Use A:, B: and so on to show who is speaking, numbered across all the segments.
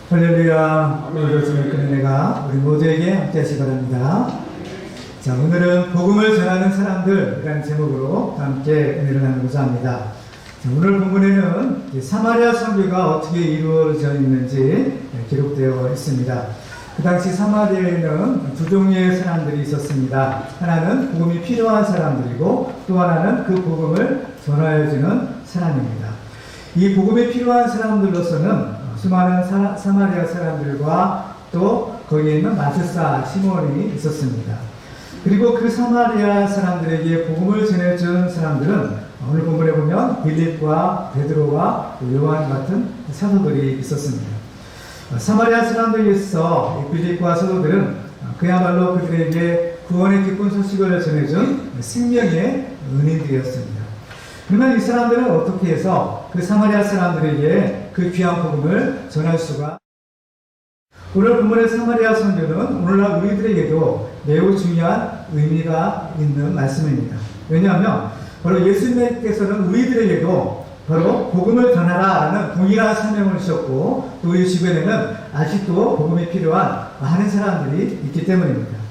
A: 할렐루야. 오늘도 주님의 큰 은혜가 우리 모두에게 함께하시기 바랍니다. 자, 오늘은 복음을 전하는 사람들이라는 제목으로 함께 은혜를 나누고자 합니다. 자, 오늘 본문에는 사마리아 선교가 어떻게 이루어져 있는지 기록되어 있습니다. 그 당시 사마리아에는 두 종류의 사람들이 있었습니다. 하나는 복음이 필요한 사람들이고 또 하나는 그 복음을 전하여주는 사람입니다. 이 복음이 필요한 사람들로서는 수많은 사마리아 사람들과 또 거기에 있는 마술사 시몬이 있었습니다. 그리고 그 사마리아 사람들에게 복음을 전해준 사람들은 오늘 본문에 보면 빌립과 베드로와 요한 같은 사도들이 있었습니다. 사마리아 사람들에서 빌립과 사도들은 그야말로 그들에게 구원의 기쁜 소식을 전해준 생명의 은인들이었습니다. 그러면 이 사람들은 어떻게 해서 그 사마리아 사람들에게 그 귀한 복음을 전할 수가? 오늘 본문의 사마리아 선교는 오늘날 우리들에게도 매우 중요한 의미가 있는 말씀입니다. 왜냐하면 바로 예수님께서는 우리들에게도 바로 복음을 전하라라는 동일한 사명을 주셨고 또 우리 주변에는 아직도 복음이 필요한 많은 사람들이 있기 때문입니다.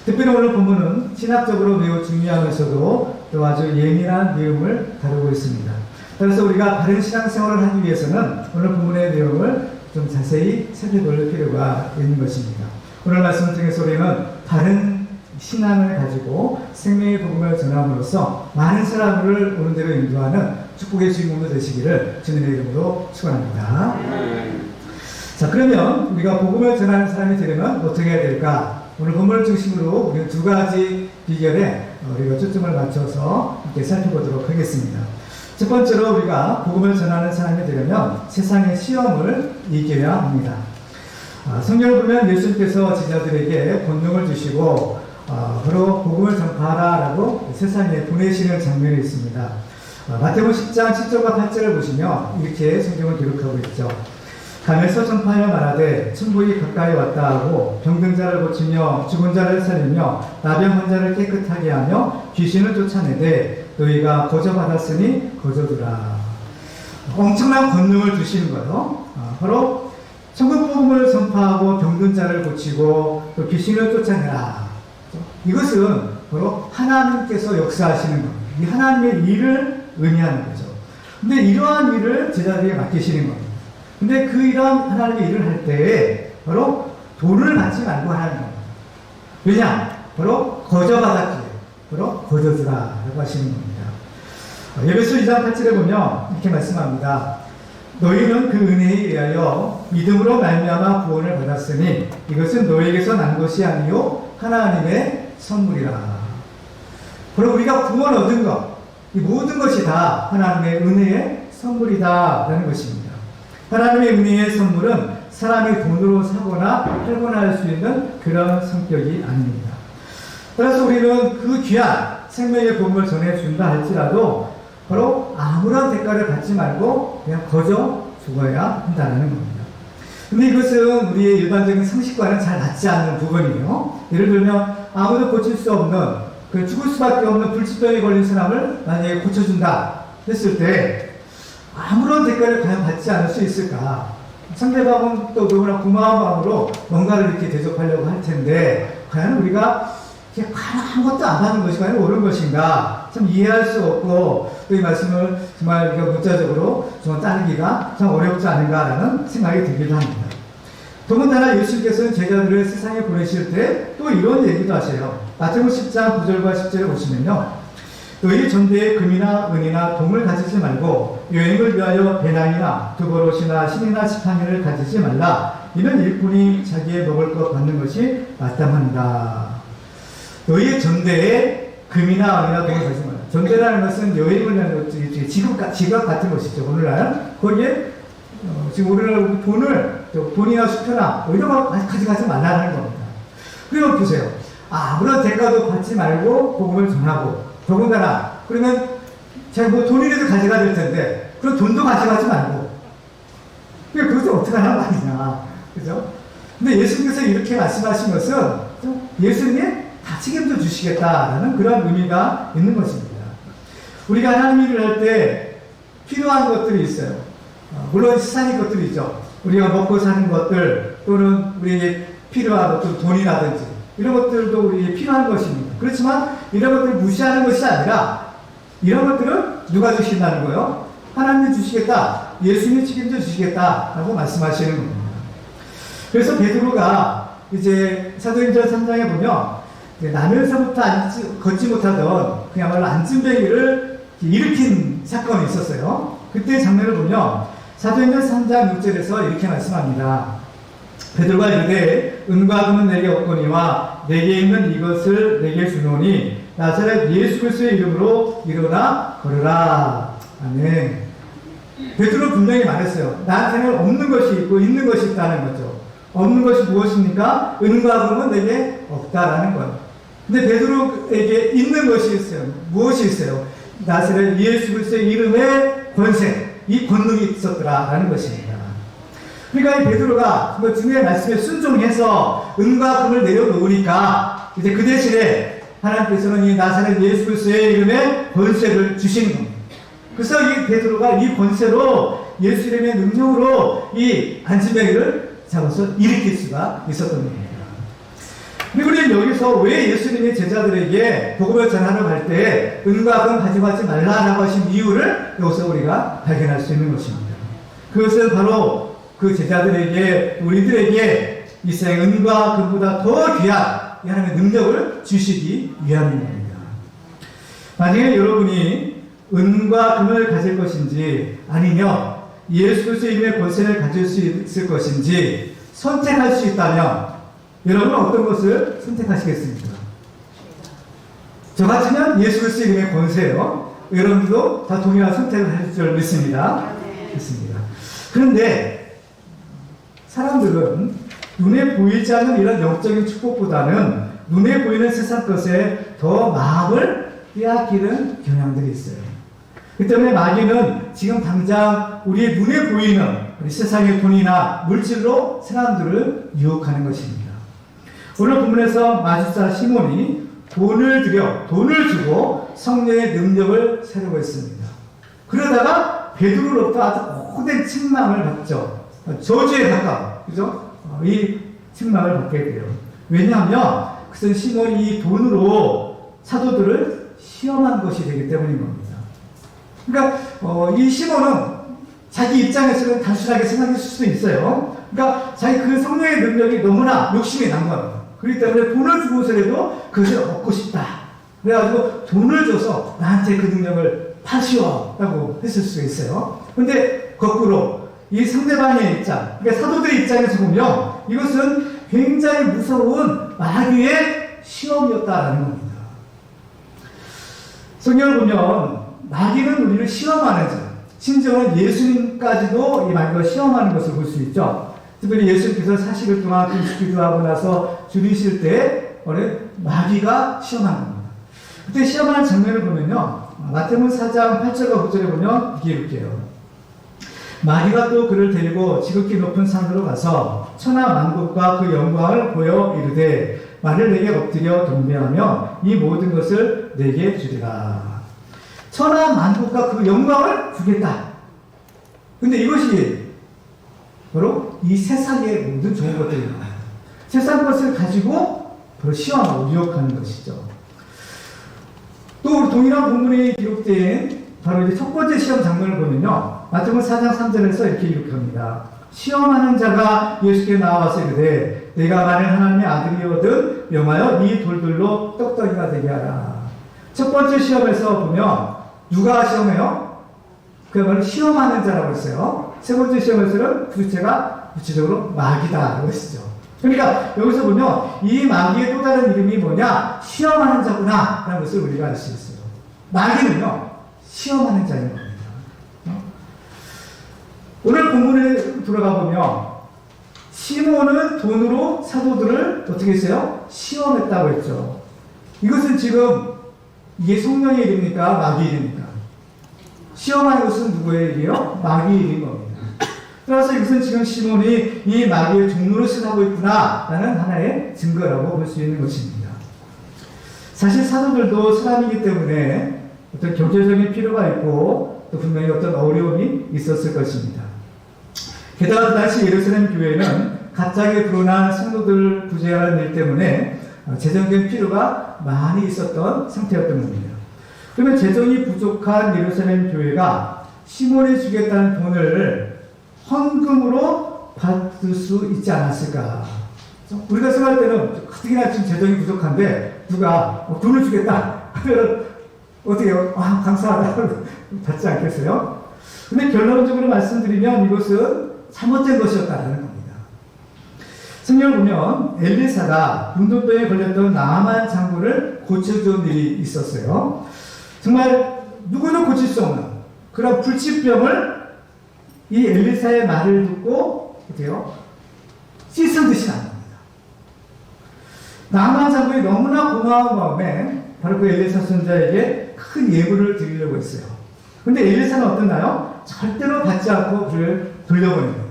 A: 특별히 오늘 본문은 신학적으로 매우 중요하면서도 또 아주 예민한 내용을 다루고 있습니다. 그래서 우리가 바른 신앙생활을 하기 위해서는 오늘 본문의 내용을 좀 자세히 살펴볼 필요가 있는 것입니다. 오늘 말씀을 통해서 우리는 바른 신앙을 가지고 생명의 복음을 전함으로써 많은 사람을 오는 대로 인도하는 축복의 주인공도 되시기를 주님의 이름으로 축원합니다. 자, 그러면 우리가 복음을 전하는 사람이 되려면 어떻게 해야 될까? 오늘 본문을 중심으로 우리는 두 가지 비결에 우리가 초점을 맞춰서 함께 살펴보도록 하겠습니다. 첫 번째로 우리가 복음을 전하는 사람이 되려면 세상의 시험을 이겨야 합니다. 성경을 보면 예수님께서 제자들에게 권능을 주시고 바로 복음을 전파하라라고 세상에 보내시는 장면이 있습니다. 마태복음 10장 7절과 8절을 보시면 이렇게 성경을 기록하고 있죠. 가면서 전파하여 말하되 천국이 가까이 왔다 하고 병든 자를 고치며 죽은 자를 살리며 나병 환자를 깨끗하게 하며 귀신을 쫓아내되 너희가 거저 받았으니 거저 두라. 엄청난 권능을 주시는 거예요. 바로 천국 복음을 전파하고 병든 자를 고치고 또 귀신을 쫓아내라. 이것은 바로 하나님께서 역사하시는 겁니다. 이 하나님의 일을 의미하는 거죠. 근데 이러한 일을 제자들에게 맡기시는 겁니다. 근데 그 이런 하나님의 일을 할 때에 바로 돈을 받지 말고 하는 겁니다. 왜냐? 바로 거저 받았기에 바로 거저 주라라고 하시는 겁니다. 에베소 2장 8절에 보면 이렇게 말씀합니다. 너희는 그 은혜에 의하여 믿음으로 말미암아 구원을 받았으니 이것은 너희에게서 난 것이 아니요 하나님의 선물이라. 바로 우리가 구원 얻은 것, 이 모든 것이 다 하나님의 은혜의 선물이다라는 것입니다. 하나님의 은혜의 선물은 사람이 돈으로 사거나 팔거나 할 수 있는 그런 성격이 아닙니다. 따라서 우리는 그 귀한 생명의 복음을 전해준다 할지라도 바로 아무런 대가를 받지 말고 그냥 거저 죽어야 한다는 겁니다. 근데 이것은 우리의 일반적인 상식과는 잘 맞지 않는 부분이에요. 예를 들면 아무도 고칠 수 없는 그 죽을 수밖에 없는 불치병에 걸린 사람을 만약에 고쳐준다 했을 때 아무런 대가를 과연 받지 않을 수 있을까? 상대방은 또 너무나 고마운 마음으로 뭔가를 이렇게 대접하려고 할 텐데 과연 우리가 과연 아무것도 안 하는 것이 과연 옳은 것인가? 참 이해할 수 없고 또 이 말씀을 정말 우리가 문자적으로 좀 따르기가 참 어렵지 않은가라는 생각이 들기도 합니다. 더군다나 예수님께서는 제자들을 세상에 보내실 때 또 이런 얘기도 하세요. 마태복음 10장 9절과 10절을 보시면요. 너희 전대에 금이나 은이나 동을 가지지 말고 여행을 위하여 배낭이나 두버롯이나 신이나 지팡이를 가지지 말라. 이는 일꾼이 자기의 먹을 것 받는 것이 마땅한다. 너희의 전대에 금이나 은이나 동을 가지지 말라. 전대라는 것은 여행을 위한 지갑 같은 것이죠. 오늘날 거기에 지금 오늘날 돈이나 수표나 이런 거 가져가지 말라는 겁니다. 그리고 보세요. 아무런 대가도 받지 말고 복음을 전하고 더군다나 그러면 제가 뭐 돈이라도 가져가야 될 텐데 그럼 돈도 가져가지 말고 그것을 어떻게 하는 말이냐, 그죠? 근데 예수님께서 이렇게 말씀하신 것은 예수님이 다 책임져 주시겠다라는 그런 의미가 있는 것입니다. 우리가 하나님 일을 할 때 필요한 것들이 있어요. 물론 세상의 것들이 있죠. 우리가 먹고 사는 것들 또는 우리에게 필요한 어떤 돈이라든지 이런 것들도 우리에게 필요한 것입니다. 그렇지만 이런 것들을 무시하는 것이 아니라 이런 것들은 누가 주신다는 거예요? 하나님이 주시겠다. 예수님이 책임져 주시겠다라고 말씀하시는 겁니다. 그래서 베드로가 이제 사도행전 3장에 보면 나면서부터 걷지 못하던 그야말로 안진뱅이를 일으킨 사건이 있었어요. 그때 장면을 보면 사도행전 3장 6절에서 이렇게 말씀합니다. 베드로가 이르되 은과 금은 내게 없거니와 내게 있는 이것을 내게 주노니 나사렛 예수 그리스도의 이름으로 일어나 걸으라. 아멘. 베드로 분명히 말했어요. 나한테는 없는 것이 있고 있는 것이 있다는 거죠. 없는 것이 무엇입니까? 은과 금은 내게 없다라는 거예요. 근데 베드로에게 있는 것이 있어요. 무엇이 있어요? 나사렛 예수 그리스도의 이름의 권세, 이 권능이 있었더라라는 것입니다. 그러니까 이 베드로가 주님의 말씀에 순종해서 은과 금을 내려놓으니까 이제 그 대신에 하나님께서는 이 나사렛 예수 그리스도의 이름의 권세를 주시는 겁니다. 그래서 이 베드로가 이 권세로 예수 이름의 능력으로 이 안진뱅이를 잡아서 일으킬 수가 있었던 겁니다. 그리고 우리는 여기서 왜 예수님이 제자들에게 복음을 전하러 갈 때 은과 금 가져가지 말라라고 하신 이유를 여기서 우리가 발견할 수 있는 것입니다. 그것은 바로 그 제자들에게 우리들에게 이 세상 은과 금보다 더 귀한 하나님의 능력을 주시기 위함입니다. 만약에 여러분이 은과 금을 가질 것인지 아니면 예수 그리스도의 이름의 권세를 가질 수 있을 것인지 선택할 수 있다면 여러분은 어떤 것을 선택하시겠습니까? 저 같으면 예수 그리스도의 이름의 권세예요. 여러분도 다 동일한 선택을 할 줄 믿습니다. 믿습니다. 그런데 사람들은 눈에 보이지 않는 이런 영적인 축복보다는 눈에 보이는 세상 것에 더 마음을 빼앗기는 경향들이 있어요. 그 때문에 마귀는 지금 당장 우리의 눈에 보이는 우리 세상의 돈이나 물질로 사람들을 유혹하는 것입니다. 오늘 본문에서 마술사 시몬이 돈을 주고 성령의 능력을 세려고 했습니다. 그러다가 베드로로부터 아주 고된 책망을 받죠. 저주에 가까워. 그죠? 이 책망을 받게 돼요. 왜냐하면 그것은 시몬이 이 돈으로 사도들을 시험한 것이 되기 때문인 겁니다. 그러니까 이 시몬은 자기 입장에서는 단순하게 생각했을 수도 있어요. 그러니까 자기 그 성령의 능력이 너무나 욕심이 난 겁니다. 그렇기 때문에 돈을 주고서라도 그것을 얻고 싶다. 그래가지고 돈을 줘서 나한테 그 능력을 파시오라고 했을 수가 있어요. 근데 거꾸로 이 상대방의 입장, 그러니까 사도들의 입장에서 보면 이것은 굉장히 무서운 마귀의 시험이었다라는 겁니다. 성경을 보면 마귀는 우리를 시험하는 자, 심지어는 예수님까지도 이 마귀가 시험하는 것을 볼 수 있죠. 특별히 예수님께서 40일 동안 금식기도하고 나서 줄이실 때 마귀가 시험하는 겁니다. 그때 시험하는 장면을 보면요, 마태복음 4장 8절과 9절에 보면 이렇게 해요. 마귀가 또 그를 데리고 지극히 높은 산으로 가서 천하 만국과 그 영광을 보여 이르되 만일 내게 엎드려 경배하며 이 모든 것을 내게 주리라. 천하 만국과 그 영광을 주겠다. 근데 이것이 바로 이 세상의 모든 좋은 것들입니다. 세상 것을 가지고 바로 시험하고 유혹하는 것이죠. 또 동일한 본문에 기록된 바로 이제 첫 번째 시험 장면을 보면요, 마태복음 4장 3절에서 이렇게 기록합니다. 시험하는 자가 예수께 나와서 이르되 내가 만일 하나님의 아들이거든 명하여 이 돌들로 떡떡이가 되게 하라. 첫 번째 시험에서 보면 누가 시험해요? 그야말로 시험하는 자라고 했어요. 세 번째 시험에서는 주체가 구체적으로 마귀다라고 했죠. 그러니까 여기서 보면 이 마귀의 또 다른 이름이 뭐냐? 시험하는 자구나 라는 것을 우리가 알 수 있어요. 마귀는요, 시험하는 자인 겁니다. 오늘 본문에 들어가 보면 시몬은 돈으로 사도들을 어떻게 했어요? 시험했다고 했죠. 이것은 지금 이게 성령의 일입니까? 마귀 일입니까? 시험하는 것은 누구의 일이요? 마귀의 일인 겁니다. 따라서 이것은 지금 시몬이 이 마귀의 종로를 쓰고 있구나 라는 하나의 증거라고 볼 수 있는 것입니다. 사실 사도들도 사람이기 때문에 어떤 경제적인 필요가 있고 또 분명히 어떤 어려움이 있었을 것입니다. 게다가 그 당시 예루살렘 교회는 갑자기 불어난 성도들 구제하는 일 때문에 재정적인 필요가 많이 있었던 상태였던 겁니다. 그러면 재정이 부족한 예루살렘 교회가 시몬이 주겠다는 돈을 헌금으로 받을 수 있지 않았을까? 우리가 생각할 때는 가뜩이나 지금 재정이 부족한데 누가 돈을 주겠다 하면 어떻게 해요? 감사하다 받지 않겠어요? 근데 결론적으로 말씀드리면 이것은 잘못된 것이었다는 겁니다. 성경을 보면 엘리사가 문둥병에 걸렸던 나아만 장군을 고쳐준 일이 있었어요. 정말 누구도 고칠 수 없는 그런 불치병을 이 엘리사의 말을 듣고 어때요? 씻은 듯이 납니다. 나아만 장군이 너무나 고마운 마음에 바로 그 엘리사 선자에게 큰 예물을 드리려고 했어요. 근데 엘리사는 어땠나요? 절대로 받지 않고 그를 돌려보냅니다.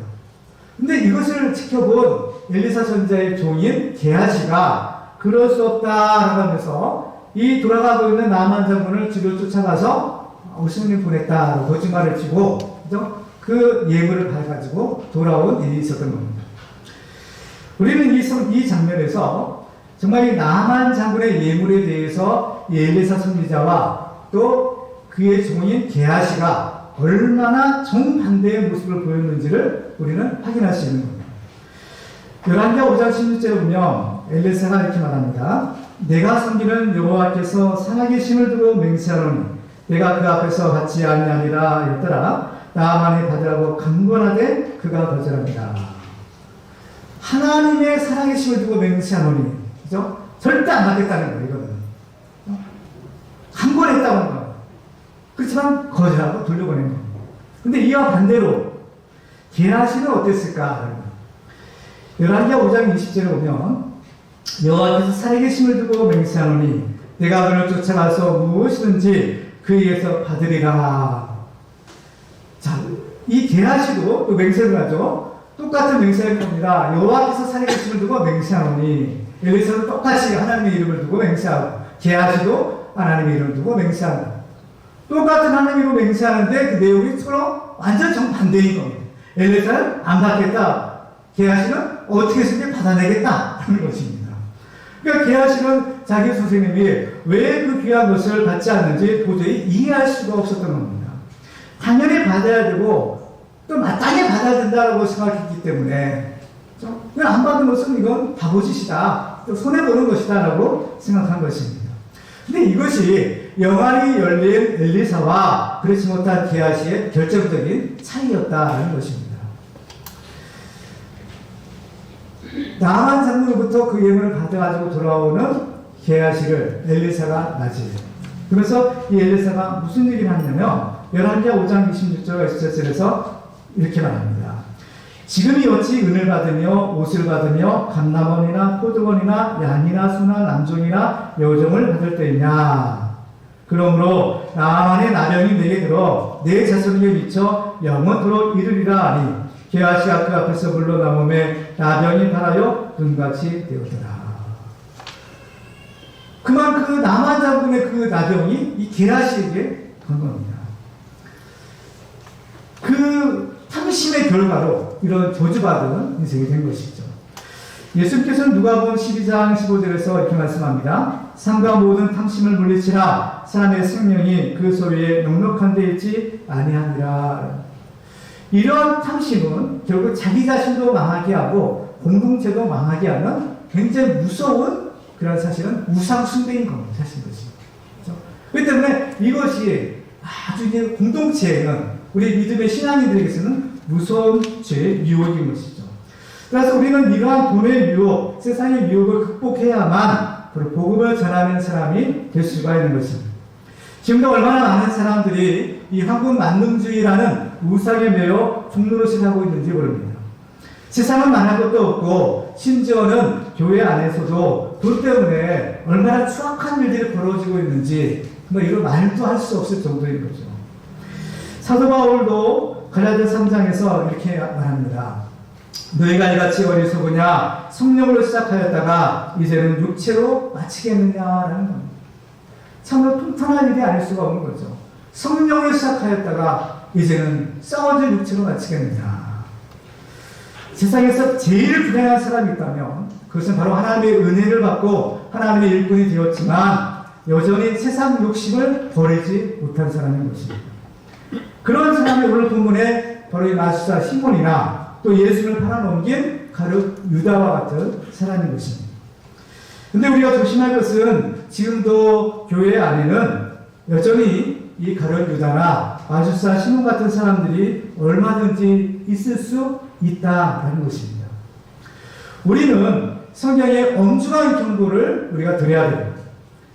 A: 근데 이것을 지켜본 엘리사 선자의 종인 게하시가 그럴 수 없다라고 하면서 이 돌아가고 있는 나아만 장군을 뒤로 쫓아가서 오신님 보냈다 거짓말을 치고 그 예물을 받아가지고 돌아온 일이 있었던 겁니다. 우리는 이 장면에서 정말 이 나아만 장군의 예물에 대해서 이 엘리사 선지자와 또 그의 종인 게하시가 얼마나 정반대의 모습을 보였는지를 우리는 확인할 수 있는 겁니다. 열왕기하 5장 16절에 보면 엘리사가 이렇게 말합니다. 내가 섬기는 여호와께서 살아계심을 두고 맹세하노니 내가 그 앞에서 받지 아니하리라 였더라. 나아만이 받으라고 강권하되 그가 거절합니다. 하나님의 살아계심을 두고 맹세하노니 그죠? 절대 안 받겠다는 거예요. 이거는 강권했다고 하는 거예요. 그렇지만 거절하고 돌려보낸 겁니다. 근데 이와 반대로 게하시는 어땠을까? 열왕기하 5장 20절에 보면 여호와께서 살아계심을 두고 맹세하노니 내가 그를 쫓아가서 무엇이든지 그에게서 받으리라. 자, 이 게하시도 또 맹세를 하죠. 똑같은 맹세를 겁니다. 여호와께서 살아계심을 두고 맹세하노니 엘리사는 똑같이 하나님의 이름을 두고 맹세하고 게하시도 하나님의 이름을 두고 맹세하고 똑같은 하나님으로 맹세하는데 그 내용이 서로 완전 정반대인 겁니다. 엘리사는 안 받겠다. 게하시는 어떻게 해서든 받아내겠다 하는 것입니다. 그러니까 게하시는 자기 선생님이 왜 그 귀한 것을 받지 않는지 도저히 이해할 수가 없었던 겁니다. 당연히 받아야 되고 또 마땅히 받아야 된다고 생각했기 때문에 그냥 안 받은 것은 이건 바보짓이다. 또 손해보는 것이다 라고 생각한 것입니다. 근데 이것이 영안이 열린 엘리사와 그렇지 못한 게하시의 결정적인 차이였다는 것입니다. 나아만 장군으로부터 그 예물을 받아가지고 돌아오는 게하시를 엘리사가 맞이해요. 그래서 이 엘리사가 무슨 얘기를 하냐면 열왕기하 5장 26절 27절에서 이렇게 말합니다. 지금이 어찌 은을 받으며 옷을 받으며 감람원이나 포도원이나 양이나 소나 남종이나 여종을 받을 때이냐. 그러므로 나아만의 나병이 내게 들어 내 자손에게 미쳐 영원토록 이르리라 하니 게하시가 그 앞에서 물러나오매 나병이 발하여 눈같이 되었더라. 그만 그 나아만 장군의 그 나병이 이 게하시에게 간 겁니다. 그 탐심의 결과로 이런 저주받은 인생이 된 것이죠. 예수님께서는 누가복음 12장 15절에서 이렇게 말씀합니다. 삶과 모든 탐심을 물리치라 사람의 생명이 그 소리에 넉넉한 데 있지 아니하니라. 이런 탐심은 결국 자기 자신도 망하게 하고 공동체도 망하게 하는 굉장히 무서운 그런 사실은 우상숭배인 겁니다. 사실 것이. 그렇죠? 그렇기 때문에 이것이 아주 이제 공동체에는 우리 믿음의 신앙인들에게서는 무서운 죄의 유혹인 것이죠. 그래서 우리는 이러한 돈의 유혹, 세상의 유혹을 극복해야만 복음을 전하는 사람이 될 수가 있는 것입니다. 지금도 얼마나 많은 사람들이 이 한국 만능주의라는 우상에 매여 종노릇을 하고 있는지 모릅니다. 세상은 말할 것도 없고 심지어는 교회 안에서도 돈 때문에 얼마나 추악한 일들이 벌어지고 있는지 이런 말도 할 수 없을 정도인 거죠. 사도 바울도 갈라디아 3장에서 이렇게 말합니다. 너희가 이같이 어리석으냐 성령으로 시작하였다가 이제는 육체로 마치겠느냐라는 겁니다. 참으로 통탄한 일이 아닐 수가 없는 거죠. 성령으로 시작하였다가 이제는 썩어질 육체로 마치겠느냐. 세상에서 제일 불행한 사람이 있다면 그것은 바로 하나님의 은혜를 받고 하나님의 일꾼이 되었지만 여전히 세상 욕심을 버리지 못한 사람인 것입니다. 그런 사람이 오늘 본문에 바로 이 마술사 시몬이나 또 예수를 팔아넘긴 가룟 유다와 같은 사람인 것입니다. 근데 우리가 조심할 것은 지금도 교회 안에는 여전히 이 가룟 유다나 마술사 시몬 같은 사람들이 얼마든지 있을 수 있다라는 것입니다. 우리는 성경의 엄중한 경고를 우리가 드려야 됩니다.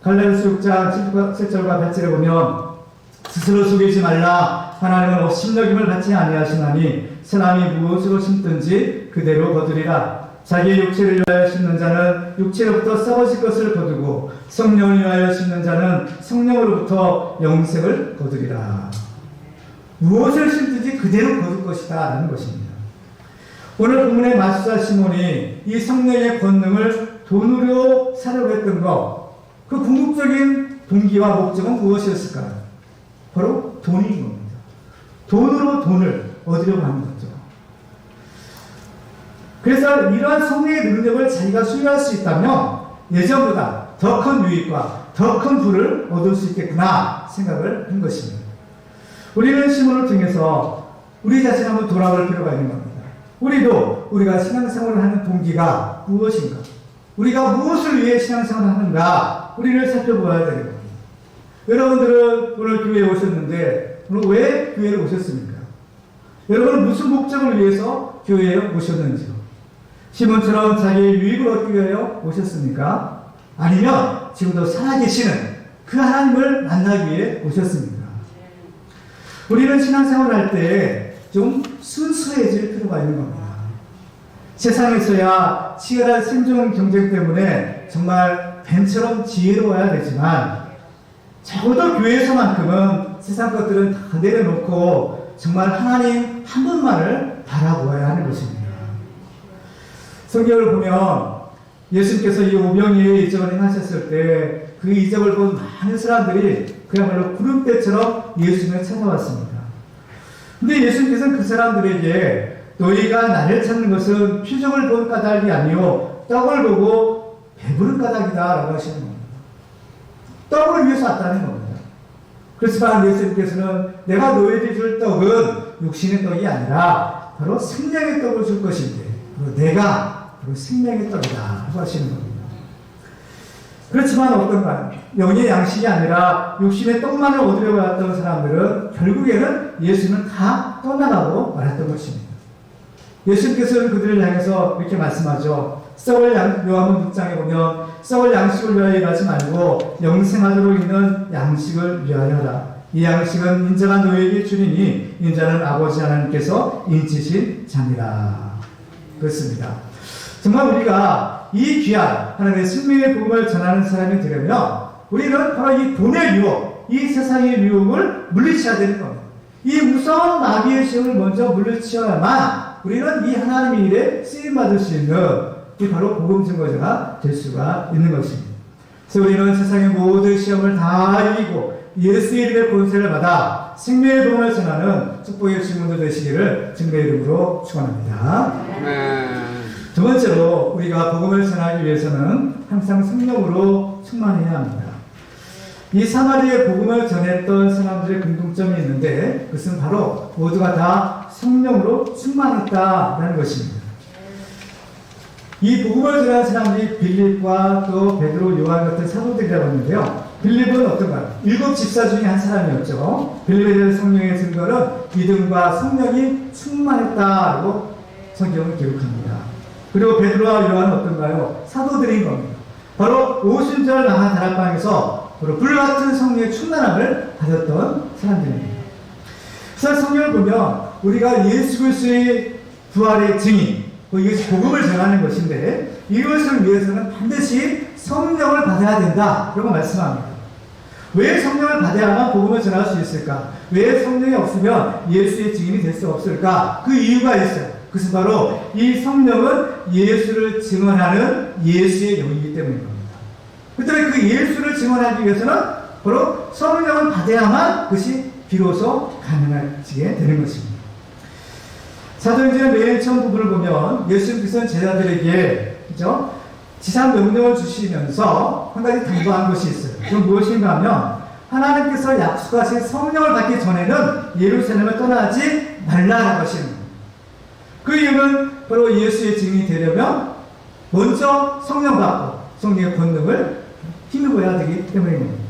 A: 갈라디아서 6장 7절과 8절에 보면 스스로 속이지 말라. 하나님은 업신여김을 받지 아니하시나니 사람이 무엇으로 심든지 그대로 거두리라. 자기의 육체를 위하여 심는 자는 육체로부터 썩어질 것을 거두고 성령을 위하여 심는 자는 성령으로부터 영생을 거두리라. 무엇을 심든지 그대로 거둘 것이다 라는 것입니다. 오늘 본문의 마술사 시몬이 이 성령의 권능을 돈으로 사려고 했던 것, 그 궁극적인 동기와 목적은 무엇이었을까요? 바로 돈인 겁니다. 돈으로 돈을 얻으려고 하는 거죠. 그래서 이러한 성령의 능력을 자기가 수여할 수 있다면 예전보다 더 큰 유익과 더 큰 부를 얻을 수 있겠구나 생각을 한 것입니다. 우리는 시몬을 통해서 우리 자신 한번 돌아볼 필요가 있는 겁니다. 우리도 우리가 신앙생활을 하는 동기가 무엇인가? 우리가 무엇을 위해 신앙생활을 하는가? 우리를 살펴보아야 되는 겁니다. 여러분들은 오늘 교회에 오셨는데 오늘 왜 교회에 오셨습니까? 여러분은 무슨 목적을 위해서 교회에 오셨는지요? 시몬처럼 자기의 유익을 얻기 위하여 오셨습니까? 아니면 지금도 살아계시는 그 하나님을 만나기 위해 오셨습니까? 우리는 신앙생활을 할 때 좀 순수해질 필요가 있는 겁니다. 세상에서야 치열한 생존 경쟁 때문에 정말 뱀처럼 지혜로워야 되지만 적어도 교회에서만큼은 세상 것들은 다 내려놓고 정말 하나님 한 분만을 바라보아야 하는 것입니다. 성경을 보면 예수님께서 이 오병이의 이적을 행하셨을 때 그 이적을 본 많은 사람들이 그야말로 구름대처럼 예수님을 찾아왔습니다. 근데 예수님께서는 그 사람들에게 너희가 나를 찾는 것은 표적을 본 까닭이 아니요 떡을 보고 배부른 까닭이다 라고 하시는 겁니다. 떡을 위해서 왔다는 겁니다. 그렇지만 예수님께서는 내가 너희에게 줄 떡은 육신의 떡이 아니라 바로 생명의 떡을 줄 것인데 바로 내가 바로 생명의 떡이다 라고 하시는 겁니다. 그렇지만 어떤가요? 영의 양식이 아니라 육신의 떡만을 얻으려고 왔던 사람들은 결국에는 예수는 다 떠나가고 말았던 것입니다. 예수님께서는 그들을 향해서 이렇게 말씀하죠. 요한복음 6장에 보면 썩을 양식을 위하여 일하지 말고 영생하도록 있는 양식을 위하여 하라. 이 양식은 인자가 너희에게 주리니 인자는 아버지 하나님께서 인치신 자니라. 그렇습니다. 정말 우리가 이 귀한 하나님의 생명의 복음을 전하는 사람이 되려면 우리는 바로 이 돈의 유혹, 이 세상의 유혹을 물리쳐야 되는 겁니다. 이 무서운 마귀의 시험을 먼저 물리쳐야만 우리는 이 하나님의 일에 쓰임받을 수 있는 이 바로 복음 증거자가 될 수가 있는 것입니다. 그래서 우리는 세상의 모든 시험을 다 이기고 예수의 이름의 권세를 받아 생명의 복음을 전하는 축복의 증거자 되시기를 주님의 이름으로 축원합니다. 두 번째로 우리가 복음을 전하기 위해서는 항상 성령으로 충만해야 합니다. 이 사마리아의 복음을 전했던 사람들의 공통점이 있는데 그것은 바로 모두가 다 성령으로 충만했다라는 것입니다. 이 복음을 전한 사람들이 빌립과 또 베드로, 요한 같은 사도들이라고 하는데요. 빌립은 어떤가요? 7 집사 중에 한 사람이었죠. 빌립에 대한 성령의 증거는 믿음과 성령이 충만했다고 성경을 기록합니다. 그리고 베드로와 요한은 어떤가요? 사도들인 겁니다. 바로 오순절 나한 다락방에서 바로 불같은 성령의 충만함을 받았던 사람들입니다. 그래서 성경을 보면 우리가 예수 그리스도의 부활의 증인, 이것이 복음을 전하는 것인데 이것을 위해서는 반드시 성령을 받아야 된다 라고 말씀합니다. 왜 성령을 받아야만 복음을 전할 수 있을까? 왜 성령이 없으면 예수의 증인이 될 수 없을까? 그 이유가 있어요. 그것은 바로 이 성령은 예수를 증언하는 예수의 영이기 때문인 겁니다. 그렇다면 그 예수를 증언하기 위해서는 바로 성령을 받아야만 그것이 비로소 가능해지게 되는 것입니다. 사도행전의 맨 처음 부분을 보면 예수님께서는 제자들에게 그죠? 지상 명령을 주시면서 한 가지 당부한 것이 있어요. 그건 무엇인가 하면 하나님께서 약속하신 성령을 받기 전에는 예루살렘을 떠나지 말라라고 하시는 거예요. 그 이유는 바로 예수의 증인이 되려면 먼저 성령 받고 성령의 권능을 힘입어야 되기 때문입니다.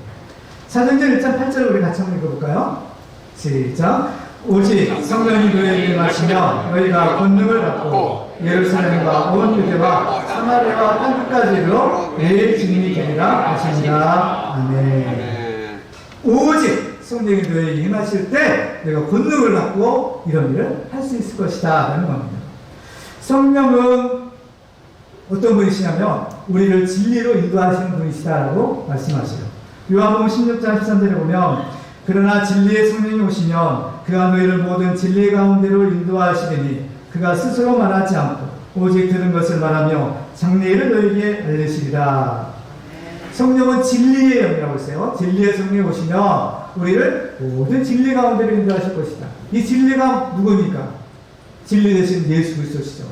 A: 사도행전 1장 8절을 우리 같이 한번 읽어볼까요? 시작. 오직 성령이 너희에게 임하시며 너희가 권능을 받고 예루살렘과 온 유대와 사마리아와 땅끝까지로 내 증인이 되리라 하십니다. 아멘. 오직 성령이 너희에게 임하실 때 너희가 권능을 받고 이런 일을 할 수 있을 것이다 라는 겁니다. 성령은 어떤 분이시냐면 우리를 진리로 인도하시는 분이시다라고 말씀하세요. 요한복음 16장 13절에 보면 그러나 진리의 성령이 오시면 그가 너희를 모든 진리 가운데로 인도하시리니 그가 스스로 말하지 않고 오직 들은 것을 말하며 장래일을 너희에게 알리시리라. 성령은 진리의 영이라고 했어요. 진리의 성령이 오시면 우리를 모든 진리 가운데로 인도하실 것이다. 이 진리가 누굽니까? 진리 대신 예수 그리스도시죠.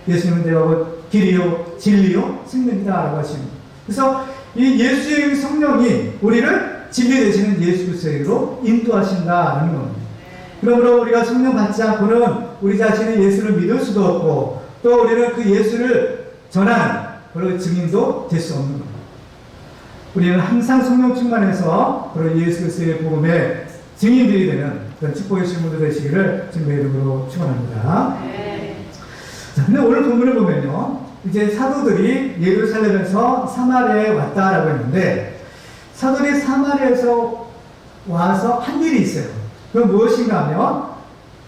A: 예수님은 내가 길이요 진리요 생명이다 라고 하십니다. 그래서 이 예수의 성령이 우리를 진리 되시는 예수 그리스도로 인도하신다는 겁니다. 그러므로 우리가 성령 받지 않고는 우리 자신의 예수를 믿을 수도 없고 또 우리는 그 예수를 전하는 그런 증인도 될 수 없는 겁니다. 우리는 항상 성령 충만해서 그런 예수 그리스도의 복음의 증인들이 되는 그런 축복의 신분들 되시기를 주님의 이름으로 축원합니다. 자, 근데 오늘 본문을 보면요, 이제 사도들이 예루살렘에서 사마리아에 왔다라고 했는데 사도들이 사마리아에서 와서 한 일이 있어요. 그건 무엇인가 하면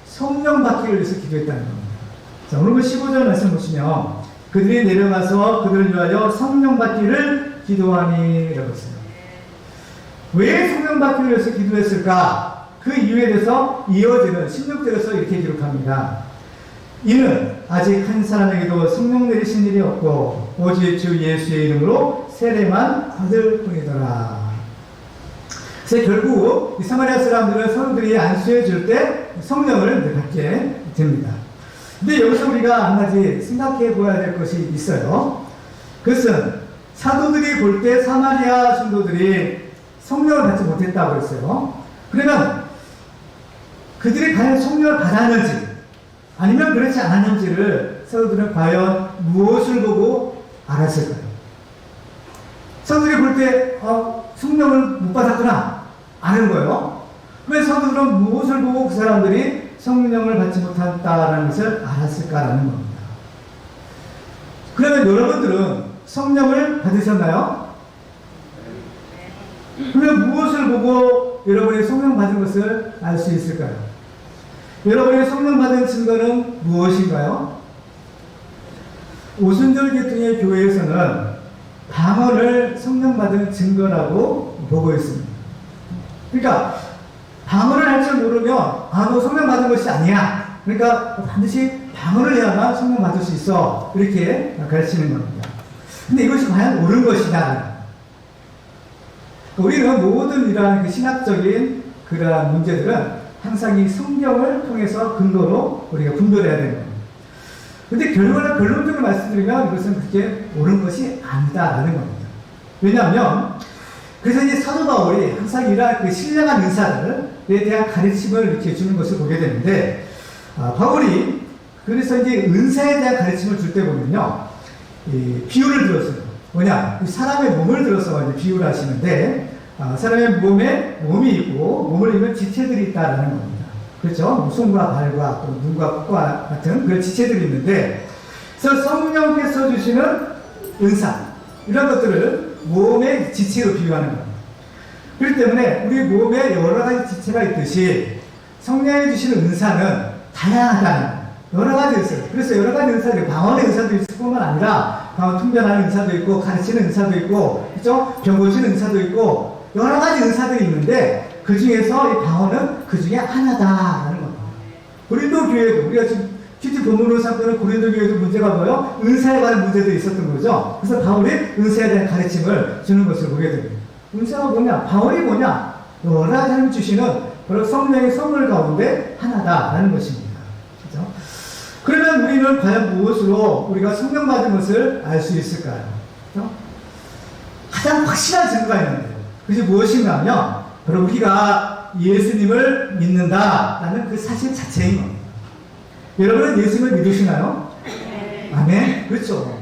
A: 성령 받기를 위해서 기도했다는 겁니다. 자, 오늘 그 15절 말씀 보시면 그들이 내려가서 그들을 위하여 성령 받기를 기도하니 라고 했어요. 왜 성령 받기를 위해서 기도했을까? 그 이유에 대해서 이어지는 16절에서 이렇게 기록합니다. 이는 아직 한 사람에게도 성령 내리신 일이 없고 오직 주 예수의 이름으로 세례만 받을 뿐이더라. 그래서 결국 이 사마리아 사람들은 성도들이 안수해 줄 때 성령을 받게 됩니다. 근데 여기서 우리가 한 가지 생각해 보아야 될 것이 있어요. 그것은 사도들이 볼 때 사마리아 성도들이 성령을 받지 못했다고 했어요. 그러면 그들이 과연 성령을 받았는지 아니면 그렇지 않았는지를 사도들은 과연 무엇을 보고 알았을까요? 사도들이 볼 때 성령을 못 받았구나 아는 거예요. 왜 사도들은 무엇을 보고 그 사람들이 성령을 받지 못했다는 것을 알았을까라는 겁니다. 그러면 여러분들은 성령을 받으셨나요? 그러면 무엇을 보고 여러분이 성령 받은 것을 알 수 있을까요? 여러분이 성령 받은 증거는 무엇인가요? 오순절 계통의 교회에서는 방언을 성령 받은 증거라고 보고 있습니다. 그러니까 방언을 할 줄 모르면 너 성령 받은 것이 아니야. 그러니까 반드시 방언을 해야만 성령 받을 수 있어. 이렇게 가르치는 겁니다. 근데 이것이 과연 옳은 것이냐? 우리는 모든 이러한 신학적인 그러한 문제들은 항상 이 성경을 통해서 근거로 우리가 분별해야 되는 겁니다. 근데 결론적으로 말씀드리면 이것은 그렇게 옳은 것이 아니다라는 겁니다. 왜냐하면 그래서 이제 사도 바울이 항상 이러한 그 신령한 은사들에 대한 가르침을 이렇게 주는 것을 보게 되는데 바울이 그래서 이제 은사에 대한 가르침을 줄 때 보면요, 비유를 들었어요. 뭐냐, 사람의 몸을 들어서 이제 비유를 하시는데 사람의 몸이 있고 몸을 입은 지체들이 있다라는 겁니다. 그렇죠? 손과 발과 또 눈과 코와 같은 그런 지체들이 있는데, 그래서 성령께서 주시는 은사 이런 것들을 몸의 지체로 비유하는 겁니다. 그렇기 때문에 우리 몸에 여러 가지 지체가 있듯이 성령이 주시는 은사는 다양하다는 여러 가지 있어요. 그래서 여러 가지 은사들, 방언의 은사도 있을 뿐만 아니라 방언 통변하는 은사도 있고 가르치는 은사도 있고, 그렇죠? 병 고치는 은사도 있고 여러 가지 은사들이 있는데 그 중에서 이 방언은 그 중에 하나다라는 겁니다. 고린도 교회도 우리가 지금 큐티 본문으로 삼는 고린도 교회도 문제가 뭐예요? 은사에 관한 문제도 있었던 거죠. 그래서 바울이 은사에 대한 가르침을 주는 것을 보게 됩니다. 은사가 뭐냐? 바울이 뭐냐? 여러 가지 하나님 주시는 바로 성령의 선물 가운데 하나다라는 것입니다. 그렇죠? 그러면 우리는 과연 무엇으로 우리가 성령 받은 것을 알 수 있을까요? 그렇죠? 가장 확실한 증거가 있는데요. 그것이 무엇인가 하면 바로 우리가 예수님을 믿는다라는 그 사실 자체인 겁니다. 여러분은 예수님을 믿으시나요? 아멘? 그렇죠.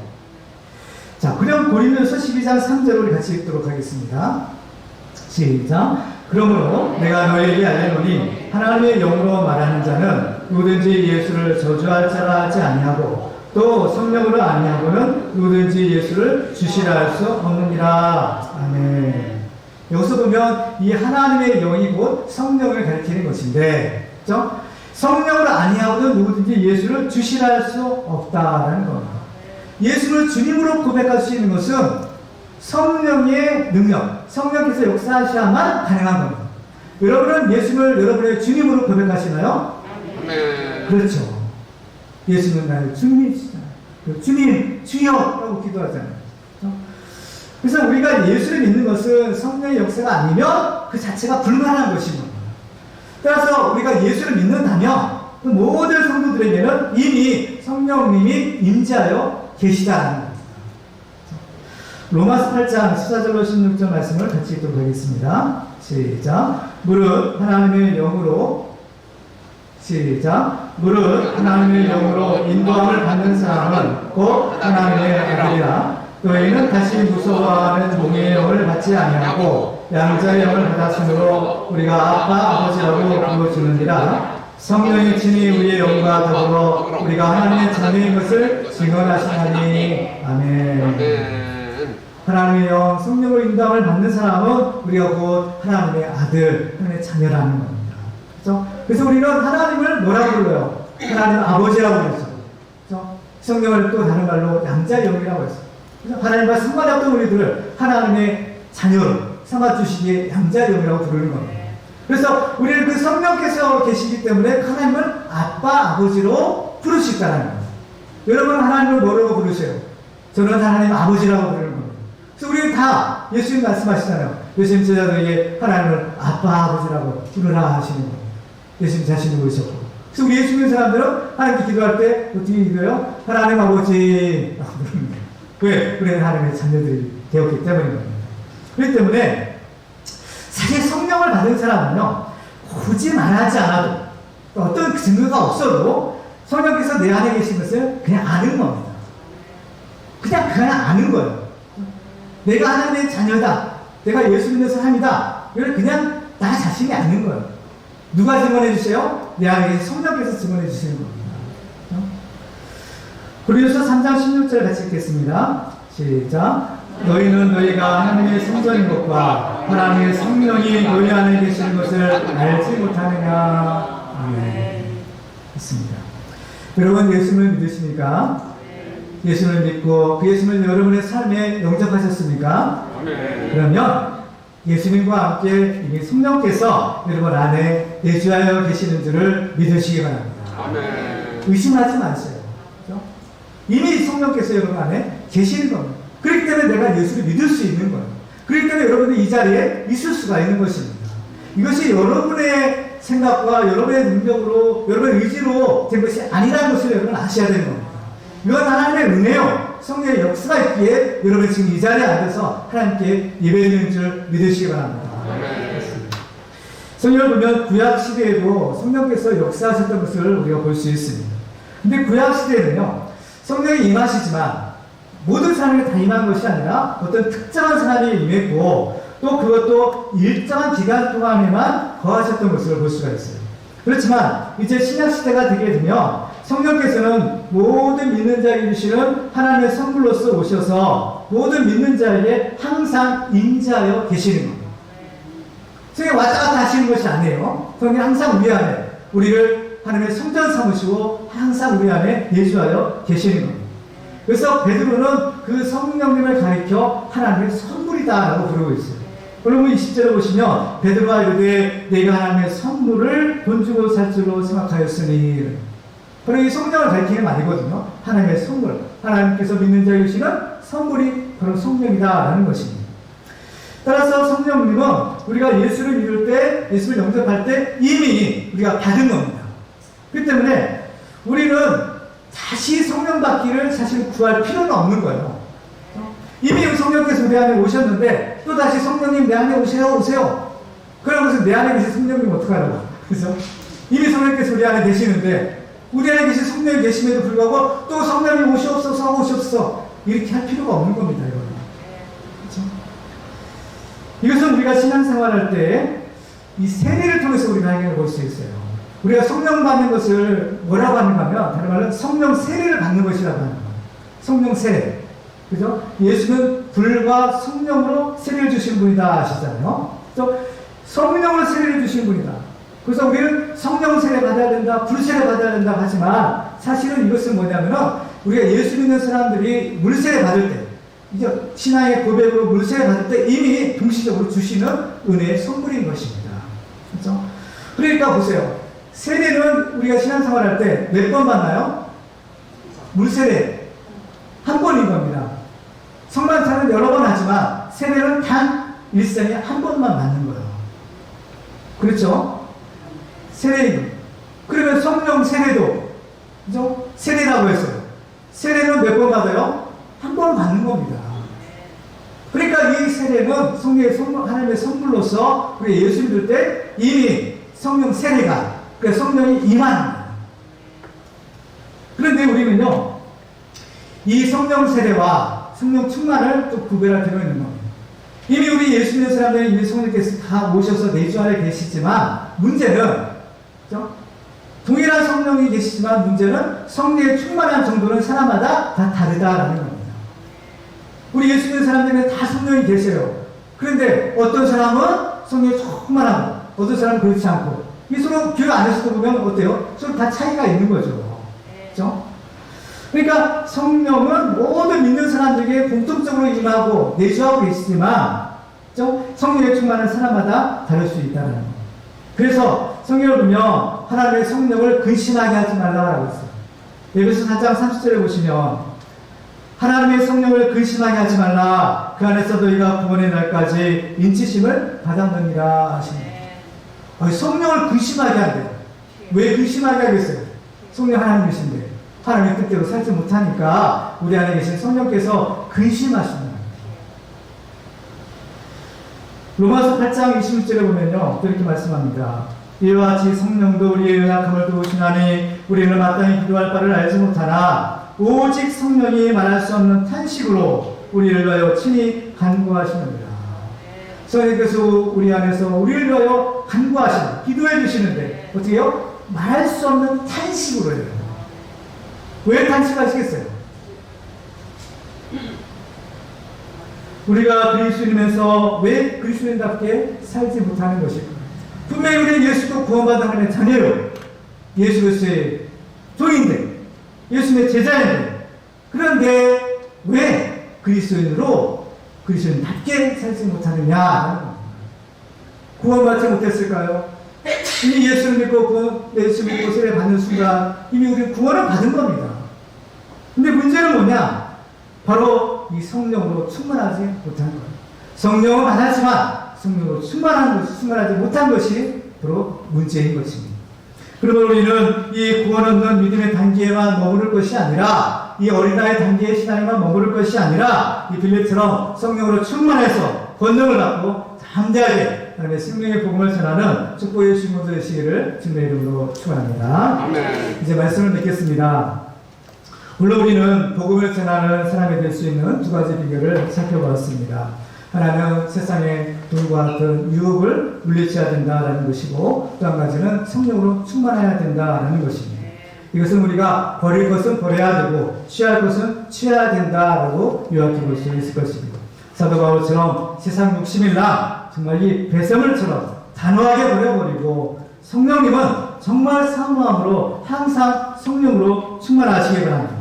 A: 자, 그럼 고린도서 12장 3절을 우리 같이 읽도록 하겠습니다. 시작. 그러므로 내가 너에게 알려노니 하나님의 영으로 말하는 자는 누구든지 예수를 저주할 자라 하지 아니하고 또 성령으로 아니하고는 누구든지 예수를 주시라 할 수 없느니라. 아멘. 여기서 보면 이 하나님의 영이 곧 성령을 가리키는 것인데, 그렇죠? 성령으로 아니하고는 누구든지 예수를 주시라 할 수 없다라는 겁니다. 예수를 주님으로 고백할 수 있는 것은 성령의 능력, 성령께서 역사하셔야만 가능한 겁니다. 여러분은 예수를 여러분의 주님으로 고백하시나요? 네. 그렇죠. 예수는 나의 주님이시잖아요. 주님, 주여라고 기도하잖아요. 그렇죠? 그래서 우리가 예수를 믿는 것은 성령의 역사가 아니면 그 자체가 불가능한 것입니다. 따라서 우리가 예수를 믿는다면 그 모든 성도들에게는 이미 성령님이 임재하여 계시다는 겁니다. 로마서 8장 14절로 16절 말씀을 같이 읽도록 하겠습니다. 시작. 무릇 하나님의 영으로 인도함을 받는 사람은 곧 하나님의 아들이라. 너희는 다시 무서워하는 종의 영을 받지 아니하고 양자의 영을 받았으므로 우리가 아빠 아버지라고 불러주느니라. 성령의 친히 우리의 영과 더불어 우리가 하나님의 자녀인 것을 증언하시나니. 아멘. 하나님의 영, 성령으로 인도함을 받는 사람은 우리가 곧 하나님의 아들, 하나님의 자녀라는 겁니다. 그렇죠? 그래서 우리는 하나님을 뭐라고 불러요? 하나님 아버지라고 부르죠. 그렇죠? 성령을 또 다른 말로 양자의 영이라고 했어요. 그래서 하나님과 상관이 없던 우리들을 하나님의 자녀로 삼아주시기에 양자의 영이라고 부르는 겁니다. 그래서 우리는 그 성령께서 계시기 때문에 하나님을 아빠, 아버지로 부를 수 있다는 거예요. 여러분 하나님을 뭐라고 부르세요? 저는 하나님 아버지라고 부르는 겁니다. 그래서 우리는 다 예수님 말씀하시잖아요. 예수님 제자들에게 하나님을 아빠, 아버지라고 부르라 하시는 겁니다. 예수님 자신이 그러셨고. 그래서 우리 예수 믿는 사람들은 하나님께 기도할 때 어떻게 기도해요? 하나님 아버지라고 부릅니다. 왜? 우리는 하나님의 자녀들이 되었기 때문입니다. 그렇기 때문에 사실 성령을 받은 사람은요, 굳이 말하지 않아도 어떤 증거가 없어도 성령께서 내 안에 계신 것을 그냥 아는 겁니다. 그냥 아는 거예요. 내가 하나님의 자녀다. 내가 예수 믿는 사람이다. 이걸 그냥 나 자신이 아는 거예요. 누가 증언해 주세요? 내 안에 계신 성령께서 증언해 주시는 겁니다. 고린도서 3장 16절 같이 읽겠습니다. 시작. 너희는 너희가 하나님의 성전인 것과 하나님의 성령이 너희 안에 계시는 것을 알지 못하느냐. 아멘. 있습니다. 여러분 예수님을 믿으십니까? 예수님을 믿고 그 예수님을 여러분의 삶에 영접하셨습니까? 그러면 예수님과 함께 이미 성령께서 여러분 안에 내주하여 계시는 줄을 믿으시기 바랍니다. 의심하지 마세요. 그렇죠? 이미 성령께서 여러분 안에 계시는 겁니다. 그렇기 때문에 내가 예수를 믿을 수 있는 거예요. 그렇기 때문에 여러분이 이 자리에 있을 수가 있는 것입니다. 이것이 여러분의 생각과 여러분의 능력으로, 여러분의 의지로 된 것이 아니라는 것을 여러분 아셔야 되는 겁니다. 이건 하나님의 은혜요, 성령의 역사가 있기에 여러분 지금 이 자리에 앉아서 하나님께 예배드리는 줄 믿으시기 바랍니다. 성경을 보면 구약시대에도 성령께서 역사하셨던 것을 우리가 볼 수 있습니다. 근데 구약시대에는요, 성령이 임하시지만 모든 사람이 다 임한 것이 아니라 어떤 특정한 사람이 임했고 또 그것도 일정한 기간 동안에만 거하셨던 것을 볼 수가 있어요. 그렇지만 이제 신약시대가 되게 되면 성령께서는 모든 믿는 자에게 주시는 하나님의 선물로서 오셔서 모든 믿는 자에게 항상 임재하여 계시는 겁니다. 성령이 왔다 갔다 하시는 것이 아니에요. 성령이 항상 우리 안에 우리를 하나님의 성전 삼으시고 항상 우리 안에 내주하여 계시는 겁니다. 그래서 베드로는 그 성령님을 가리켜 하나님의 선물이다라고 부르고 있어요. 여러분 20절을 보시면 베드로가 이르되 내가 하나님의 선물을 돈 주고 살 줄로 생각하였으니, 바로 이 성령을 가리키는 말이거든요. 하나님의 선물, 하나님께서 믿는 자에게 주시는 선물이 바로 성령이다라는 것입니다. 따라서 성령님은 우리가 예수를 믿을 때, 예수를 영접할 때 이미 우리가 받은 겁니다. 그렇기 때문에 우리는 다시 성령 받기를 사실 구할 필요는 없는 거예요. 이미 성령께서 우리 안에 오셨는데 또 다시 성령님 내 안에 오세요. 그러면서 내 안에 계신 성령님 어떡하라고. 그래서 이미 성령께서 우리 안에 계시는데 우리 안에 계신 성령이 계심에도 불구하고 또 성령님 오시옵소서 이렇게 할 필요가 없는 겁니다. 그렇죠? 이것은 우리가 신앙생활할 때 이 세례를 통해서 우리가 해결해 볼 수 있어요. 우리가 성령 받는 것을 뭐라고 하는가 하면 다른 말로 성령 세례를 받는 것이라고 하는 거예요. 성령 세례. 그죠? 예수는 불과 성령으로 세례를 주신 분이다 하시잖아요. 또 성령으로 세례를 주신 분이다. 그래서 우리는 성령 세례 받아야 된다, 불 세례 받아야 된다 하지만 사실은 이것은 뭐냐면은 우리가 예수 믿는 사람들이 물 세례 받을 때, 이제 신앙의 고백으로 물 세례 받을 때 이미 동시적으로 주시는 은혜의 선물인 것입니다. 그렇죠? 그러니까 보세요. 세례는 우리가 신앙생활 할 때 몇 번 받나요? 물 세례 한 번인 겁니다. 성만찬은 여러 번 하지만 세례는 단 일생에 한 번만 받는 거예요. 그렇죠? 세례는. 그러면 성령 세례도, 그죠? 세례라고 했어요. 세례는 몇 번 받아요? 한 번 받는 겁니다. 그러니까 이 세례는 성령의 선물, 하나님의 선물로서 우리 예수 믿을 때 이미 성령 세례가, 그러니까 성령이 임하는 거예요. 그런데 우리는요, 이 성령 세례와 성령 충만을 또 구별할 필요가 있는 겁니다. 이미 우리 예수 믿는 사람들은 이미 성령께서 다 오셔서 내주 안에 계시지만 문제는, 그렇죠? 동일한 성령이 계시지만 문제는 성령의 충만한 정도는 사람마다 다 다르다라는 겁니다. 우리 예수 믿는 사람들은 다 성령이 계세요. 그런데 어떤 사람은 성령이 충만하고 어떤 사람은 그렇지 않고 이 서로 교회 안에서도 보면 어때요? 서로 다 차이가 있는 거죠. 그렇죠? 그러니까 성령은 모든 믿는 사람들에게 공통적으로 임하고 내주하고 계시지만 성령의 충만은 사람마다 다를 수 있다는 거예요. 그래서 성경을 보면 하나님의 성령을 근심하게 하지 말라고 했어요. 에베소 4장 30절에 보시면 하나님의 성령을 근심하게 하지 말라. 그 안에서 너희가 구원의 날까지 인치심을 받았느니라 하십니다. 성령을 근심하게 한대요. 왜 근심하게 하겠어요? 성령 하나님이신데 하나님의 뜻대로 살지 못하니까 우리 안에 계신 성령께서 근심하십니다. 로마서 8장 26절에 보면요, 이렇게 말씀합니다. 이와 같이 성령도 우리의 연약함을 도우시나니 우리는 마땅히 기도할 바를 알지 못하나 오직 성령이 말할 수 없는 탄식으로 우리를 위하여 친히 간구하시느니라. 성령께서 우리 안에서 우리를 위하여 간구하시는, 기도해 주시는데 어떻게 해요? 말할 수 없는 탄식으로 해요. 왜 탄식하시겠어요? 우리가 그리스도인이면서 왜 그리스도인답게 살지 못하는 것일까? 분명히 우리는 예수도 구원받은 하나님의 자녀예요. 예수 그리스도의 종인데, 예수님의 제자인데, 그런데 왜 그리스도인답게 살지 못하느냐? 구원받지 못했을까요? 이미 예수를 믿고 예수 믿고 세례 받는 순간 이미 우리는 구원을 받은 겁니다. 근데 문제는 뭐냐? 바로 이 성령으로 충만하지 못한 거예요. 성령은 받았지만 성령으로 충만하지 못한 것이 바로 문제인 것입니다. 그러면 우리는 이 구원 얻는 믿음의 단계에만 머무를 것이 아니라 이 어린아이 단계의 신앙에만 머무를 것이 아니라 이 빌립처럼 성령으로 충만해서 권능을 받고 담대하게 하나님의 생명의 복음을 전하는 축복의 주인공 되시기를 주님의 이름으로 축원합니다. 아멘. 이제 말씀을 맺겠습니다. 물론 우리는 복음을 전하는 사람이 될 수 있는 두 가지 비결을 살펴보았습니다. 하나는 세상의 돌과 같은 유혹을 물리쳐야 된다라는 것이고 또 한 가지는 성령으로 충만해야 된다라는 것입니다. 이것은 우리가 버릴 것은 버려야 되고 취할 것은 취해야 된다라고 요약해 볼 수 있을 것입니다. 사도 바울처럼 세상 욕심이나 정말 이 배설물처럼 단호하게 버려버리고 성령님은 정말 사모함으로 항상 성령으로 충만하시기 바랍니다.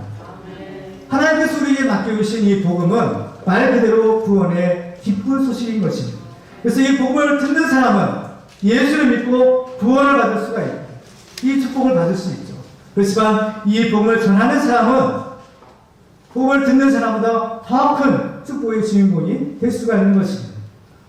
A: 하나님께서 우리에게 맡겨주신 이 복음은 말 그대로 구원의 기쁜 소식인 것입니다. 그래서 이 복음을 듣는 사람은 예수를 믿고 구원을 받을 수가 있고 이 축복을 받을 수 있죠. 그렇지만 이 복음을 전하는 사람은 복음을 듣는 사람보다 더 큰 축복의 주인공이 될 수가 있는 것입니다.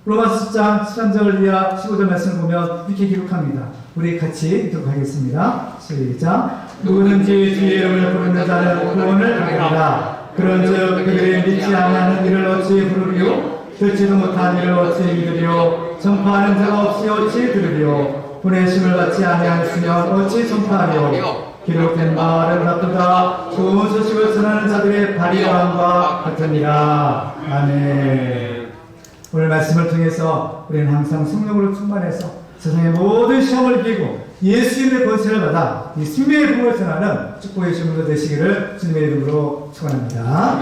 A: 로마서 10장 13절 이하 15절 말씀을 보면 이렇게 기록합니다. 우리 같이 읽도록 하겠습니다. 시작. 누구든지 주의 이름을 부르는 자는 구원을 받으리라. 그런즉 그들이 믿지 아니하는 이를 어찌 부르리요? 듣지도 못한 이를 어찌 믿으리요? 전파하는 자가 없이 어찌 들으리요? 보내심을 받지 아니하였으면 어찌 전파하리요? 기록된 말은 나쁘다. 좋은 소식을 전하는 자들의 발휘함과 같으니라. 아멘. 오늘 말씀을 통해서 우리는 항상 성령으로 충만해서 세상의 모든 시험을 이기고 예수님의 권세를 받아 이 승리의 복음을 전하는 축복의 주문도 되시기를 주님의 이름으로 축원합니다.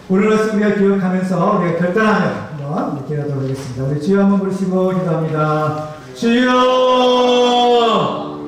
A: 오늘 말씀 우리가 기억하면서 우리가 결단하며 한번 이렇게 하도록 하겠습니다. 우리 주여 한번 부르시고 기도합니다. 주여!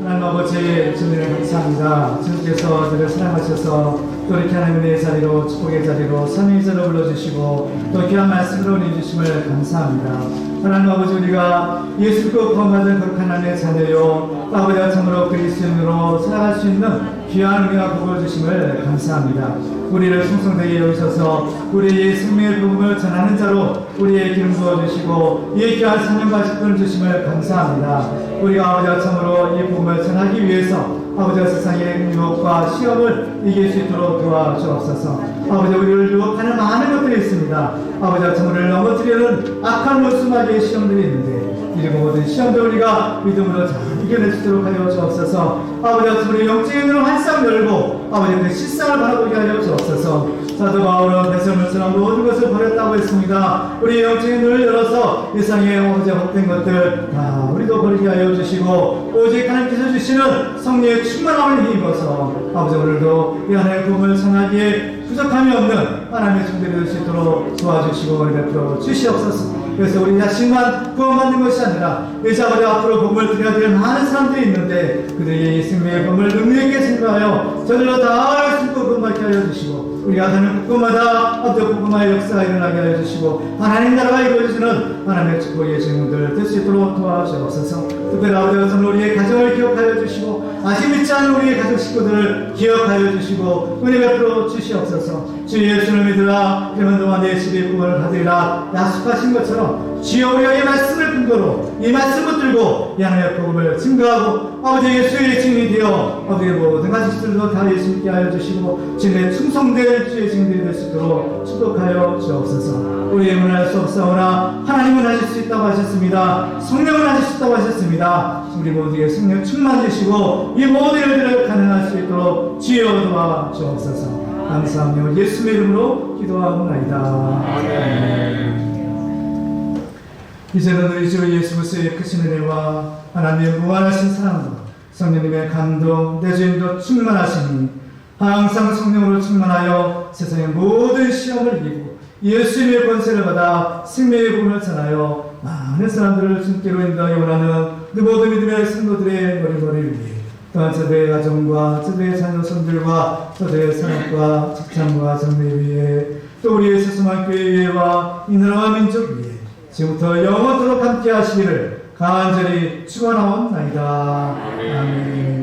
A: 하나님 아버지 주님을 감사합니다. 주님께서 저를 사랑하셔서 또 이렇게 하나님의 자리로 축복의 자리로 선의 자리로 불러주시고 또 귀한 말씀으로 우리주심을 감사합니다. 하나님 아버지 우리가 예수께 구원받은 거룩한 하나님의 자녀요 아버지와 참으로 그리스도인으로 살아갈 수 있는 귀한 은혜와 복을 주심을 감사합니다. 우리를 충성되게 여기셔서 우리의 생명의 복음을 전하는 자로 우리의 기름 부어주시고 이에 귀한 사명과 직분을 주심을 감사합니다. 우리가 아버지와 참으로 이 복음을 전하기 위해서 아버지와 세상의 유혹과 시험을 이길 수 있도록 도와주옵소서. 아버지 우리를 유혹하는 많은 것들이 있습니다. 아버지와 참으로 넘어뜨리는 악한 원수마귀의 시험들이 있는데 이런 모든 시험도 우리가 믿음으로 잘 이겨낼 수 있도록 하여 주옵소서. 아버지와 참으로 영적인 눈을 활짝 열고 아버지 그 실상을 바라보게 하여 주옵소서. 사도 바울은 배설물처럼 모든 것을 버렸다고 했습니다. 우리 영적인 눈을 열어서 세상의 어제 헛된 것들 다 우리도 버리게 하여 주시고 오직 하나님께서 주시는 성령의 충만함을 힘입어서 아버지 오늘도 이 하나님의 복음을 전하기에 부족함이 없는 하나님의 종들이 될 수 있도록 도와주시고 은혜 베풀어 주시옵소서. 그래서 우리 자신만 구원받는 것이 아니라 이제 아버지 앞으로 복음을 드려야 될 많은 사람들이 있는데 그들의 생명의 복음을 능력있게 증거하여 저들로 다 예수 복음 받게 하여 주시고 우리가 하는 곳곳마다 어떤 복음의 역사가 일어나게 하여 주시고 하나님 나라가 이루어지는 하나님의 축복의 증언들 될 수 있도록 도와주옵소서. 특별히 아버지와 참 우리의 가정을 기억하여 주시고 아직 믿지 않은 우리의 가족 식구들을 기억하여 주시고 은혜 베풀어 주시옵소서. 주 예수를 믿으라 그러면 너와 내 집의 구원을 받으리라 약속하신 것처럼 주여 우리가 이 말씀을 근거로 이 말씀을 들고 이 하나님의 복음을 증거하고 아버지 예수의 증인이 되어 아버지의 모든 가족들도 다 예수님께 하여 주시고 주님의 충성된 주의 증인들이 될 수 있도록 축복하여 주옵소서. 우리의 문할 수 없사오나 하나님은 하실 수 있다고 하셨습니다. 성령은 하실 수 있다고 하셨습니다. 우리 모두에게 성령 충만 주시고 이 모든 일들을 가능할 수 있도록 주여 도와 주옵소서. 감사하며 예수의 이름으로 기도하옵나이다. 아멘. 이제는 우리 주 예수 그리스도의 크신 은혜와 하나님의 무한하신 사랑과 성령님의 감동 내주인도 충만하시니 항상 성령으로 충만하여 세상의 모든 시험을 이기고 예수님의 권세를 받아 생명의 복음을 전하여 많은 사람들을 주님께로 인도하기 원하는 그 모든 믿음의 성도들의 머리머리를 위해 또한 저들의 가정과 저들의 자녀 손들과 저들의 산업과 직장과 장래 위에 또 우리의 소소한 교회 위에와 이 나라와 민족 위에 지금부터 영원토록 함께 하시기를 간절히 축원하옵나이다. 아멘.